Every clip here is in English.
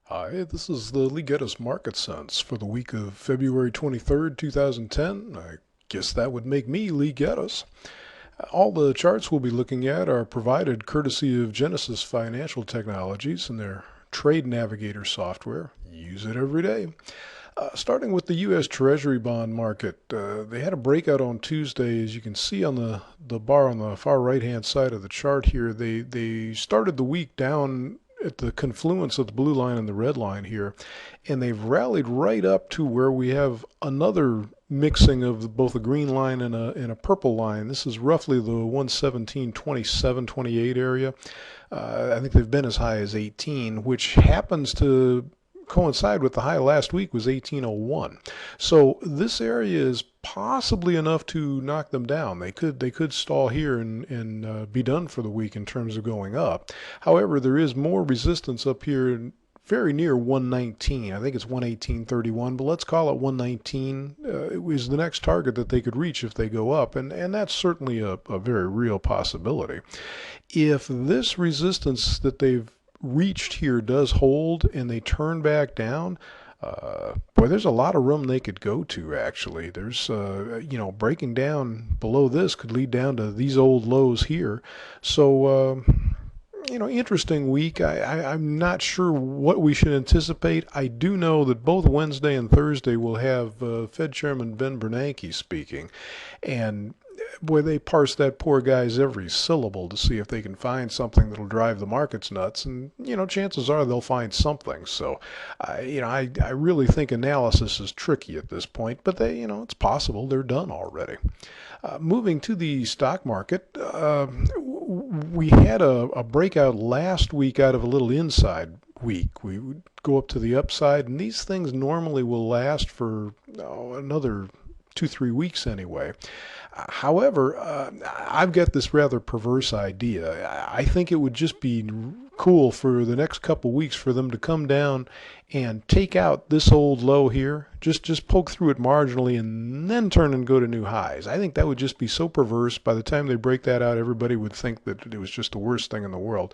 Hi, this is the Gettess Market Sense for the week of February 23rd, 2010. I guess that would make me Lee Gettess. All the charts we'll be looking at are provided courtesy of Genesis Financial Technologies and their Trade Navigator software. Use it every day. Starting with the U.S. Treasury bond market, they had a breakout on Tuesday. As you can see on the bar on the far right-hand side of the chart here, they started the week down at the confluence of the blue line and the red line here, and they've rallied right up to where we have another mixing of both a green line and a purple line. This is roughly the 117.27, 28 area. I think they've been as high as 18, which happens to coincide with the high last week was 1801. So this area is possibly enough to knock them down. They could stall here and be done for the week in terms of going up. However, there is more resistance up here very near 119. I think it's 118.31, but let's call it 119 is the next target that they could reach if they go up, and that's certainly a very real possibility. If this resistance that they've reached here does hold and they turn back down, boy, there's a lot of room they could go to, actually. There's, breaking down below this could lead down to these old lows here. So, interesting week. I'm not sure what we should anticipate. I do know that both Wednesday and Thursday will have Fed Chairman Ben Bernanke speaking, and boy, they parse that poor guy's every syllable to see if they can find something that'll drive the markets nuts. And, chances are they'll find something. So, I really think analysis is tricky at this point, but it's possible they're done already. Moving to the stock market, we had a breakout last week out of a little inside week. We would go up to the upside, and these things normally will last for another 2-3 weeks anyway. However, I've got this rather perverse idea. I think it would just be cool for the next couple weeks for them to come down and take out this old low here, just poke through it marginally and then turn and go to new highs. I think that would just be so perverse. By the time they break that out, everybody would think that it was just the worst thing in the world.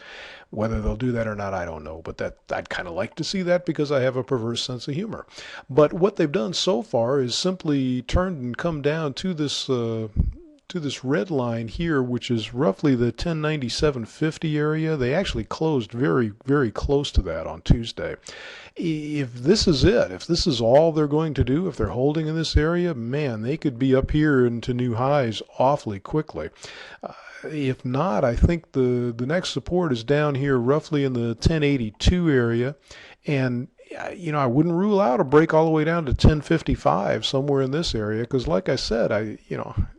Whether they'll do that or not, I don't know, but that I'd kind of like to see that because I have a perverse sense of humor. But what they've done so far is simply turned and come down to this red line here, which is roughly the 1097.50 area. They actually closed very, very close to that on Tuesday. If this is it, if this is all they're going to do, if they're holding in this area, man, they could be up here into new highs awfully quickly. If not, I think the next support is down here roughly in the 1082 area, and I wouldn't rule out a break all the way down to 1055 somewhere in this area, because like I said,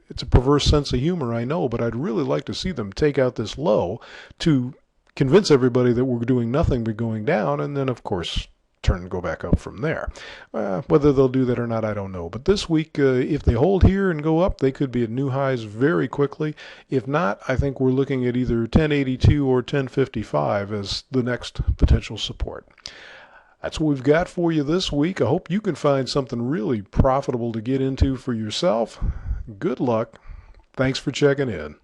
it's a perverse sense of humor, I know, but I'd really like to see them take out this low to convince everybody that we're doing nothing but going down, and then of course turn and go back up from there. Whether they'll do that or not, I don't know. But this week, if they hold here and go up, they could be at new highs very quickly. If not, I think we're looking at either 1082 or 1055 as the next potential support. That's what we've got for you this week. I hope you can find something really profitable to get into for yourself. Good luck. Thanks for checking in.